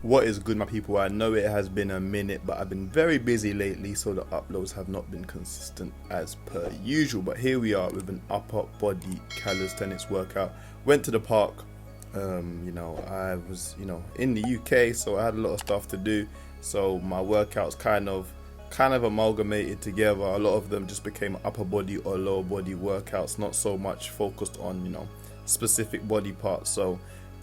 What is good, my people? I know it has been a minute, but I've been very busy lately, so the uploads have not been consistent as per usual. But here we are with an upper body calisthenics workout. Went to the park. I was, in the UK, so I had a lot of stuff to do. So my workouts kind of amalgamated together. A lot of them just became upper body or lower body workouts, not so much focused on, specific body parts. So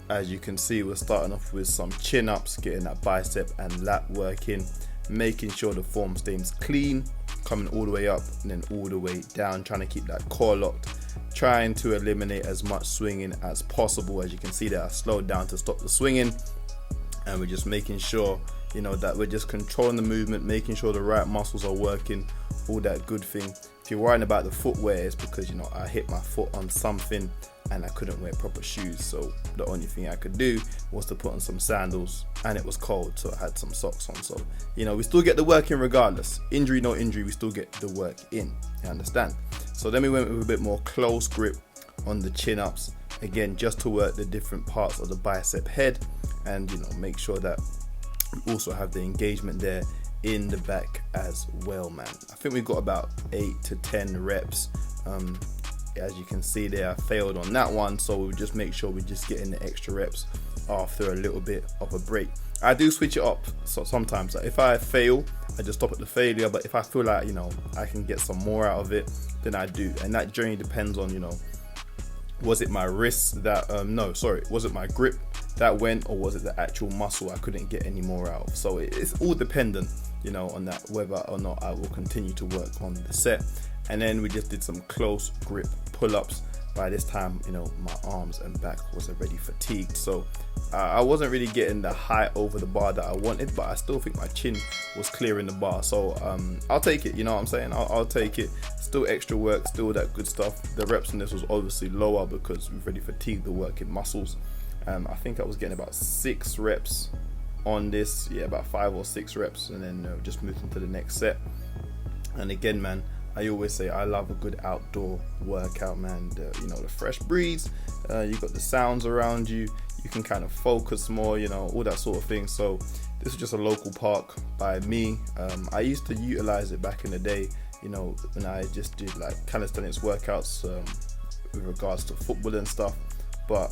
as you can see, we're starting off with some chin ups, getting that bicep and lat working, making sure the form stays clean, coming all the way up and then all the way down, trying to keep that core locked, trying to eliminate as much swinging as possible. As you can see there, I slowed down to stop the swinging, and we're just making sure that we're just controlling the movement, making sure the right muscles are working, all that good thing. If you're worrying about the footwear, it's because I hit my foot on something and I couldn't wear proper shoes, so the only thing I could do was to put on some sandals, and it was cold, so I had some socks on. So we still get the work in regardless. Injury, no injury, we still get the work in, you understand? So then we went with a bit more close grip on the chin ups, again just to work the different parts of the bicep head, and make sure that we also have the engagement there in the back as well, man. I think we got about 8 to 10 reps. As you can see there, I failed on that one, so we'll just make sure we just get in the extra reps after a little bit of a break. I do switch it up, so sometimes if I fail, I just stop at the failure, but if I feel like I can get some more out of it, then I do. And that generally depends on was it my wrist that was it my grip that went, or was it the actual muscle I couldn't get any more out of? So it's all dependent on that, whether or not I will continue to work on the set. And then we just did some close grip pull-ups. By this time, my arms and back was already fatigued, so I wasn't really getting the height over the bar that I wanted, but I still think my chin was clearing the bar. So I'll take it, what I'm saying? I'll take it. Still extra work, still that good stuff. The reps in this was obviously lower because we've already fatigued the working muscles. I think I was getting about 6 reps on this, about 5 or 6 reps, and then just moving to the next set. And again, man, I always say I love a good outdoor workout, man. The fresh breeze, you got the sounds around you, you can kind of focus more, all that sort of thing. So this is just a local park by me. I used to utilize it back in the day, when I just did like calisthenics workouts with regards to football and stuff, but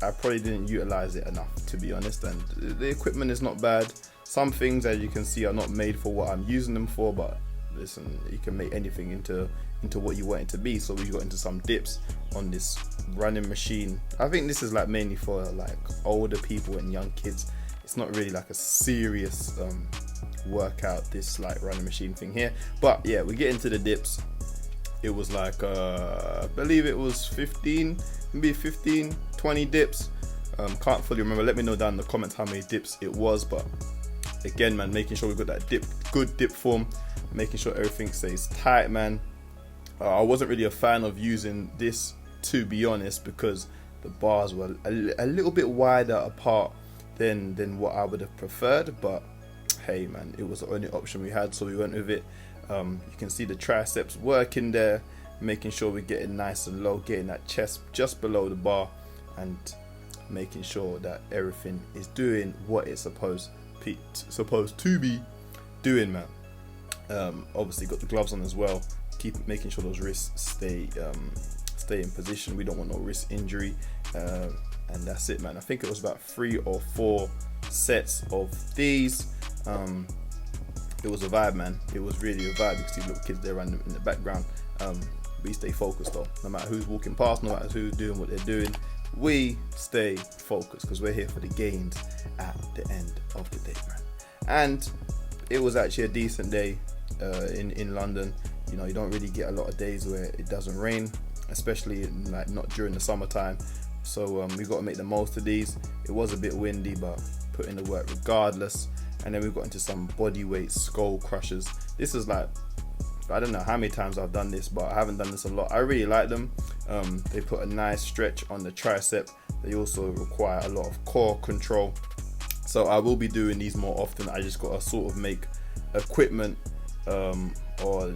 I probably didn't utilize it enough, to be honest. And the equipment is not bad. Some things, as you can see, are not made for what I'm using them for, but listen, you can make anything into what you want it to be. So we got into some dips on this running machine. I think this is like mainly for like older people and young kids. It's not really like a serious workout, this like running machine thing here. But yeah, we get into the dips. It was like I believe it was 15, 20 dips. Can't fully remember. Let me know down in the comments how many dips it was. But again, man, making sure we got that good dip form, making sure everything stays tight, man. I wasn't really a fan of using this, to be honest, because the bars were a little bit wider apart than what I would have preferred. But hey, man, it was the only option we had, so we went with it. You can see the triceps working there, making sure we're getting nice and low, getting that chest just below the bar, and making sure that everything is doing what it's supposed to be doing, man. Obviously got the gloves on as well, making sure those wrists stay in position. We don't want no wrist injury, and that's it, man. I think it was about 3 or 4 sets of these. It was a vibe, man. It was really a vibe. You can see little kids there running in the background. We stay focused though, no matter who's walking past, no matter who's doing what they're doing. We stay focused because we're here for the gains at the end of the day, man. And it was actually a decent day in London. You don't really get a lot of days where it doesn't rain, especially not during the summertime. So we got to make the most of these. It was a bit windy, but put in the work regardless. And then we got into some bodyweight skull crushers. This is like, I don't know how many times I've done this, but I haven't done this a lot. I really like them. They put a nice stretch on the tricep. They also require a lot of core control. So I will be doing these more often. I just got to sort of make equipment or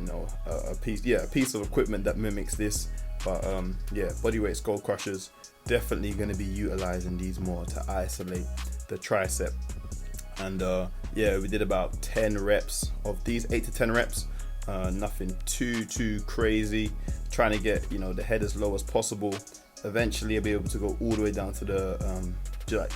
a piece of equipment that mimics this. But bodyweight skull crushers, definitely going to be utilizing these more to isolate the tricep And yeah, we did about 10 reps of these, 8 to 10 reps. Nothing too crazy, trying to get, you know, the head as low as possible. Eventually I'll be able to go all the way down to the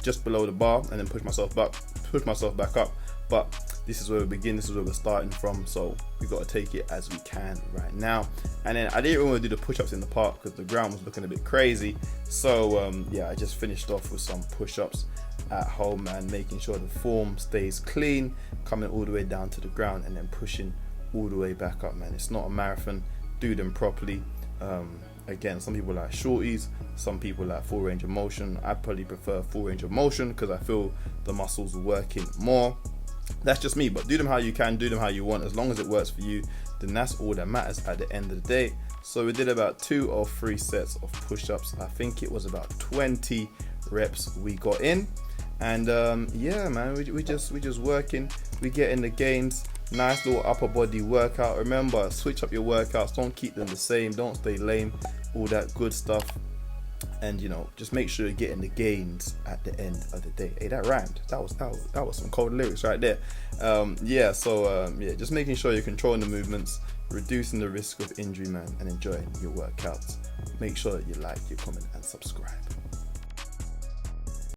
just below the bar, and then push myself back up. But this is where we begin, this is where we're starting from, so we got to take it as we can right now. And then I didn't really want to do the push-ups in the park because the ground was looking a bit crazy, so yeah, I just finished off with some push-ups at home and making sure the form stays clean, coming all the way down to the ground and then pushing all the way back up, man. It's not a marathon, do them properly. Again, some people like shorties, some people like full range of motion. I probably prefer full range of motion because I feel the muscles working more. That's just me, but do them how you can, do them how you want. As long as it works for you, then that's all that matters at the end of the day. So we did about 2 or 3 sets of push-ups. I think it was about 20 reps we got in, and yeah, man, we just working, we getting the gains. Nice little upper body workout. Remember, switch up your workouts, don't keep them the same, don't stay lame, all that good stuff. And you know, just make sure you're getting the gains at the end of the day. Hey, that rhymed. That was some cold lyrics right there. Yeah, so yeah, just making sure you're controlling the movements, reducing the risk of injury, man, and enjoying your workouts. Make sure that you like, you comment, and subscribe.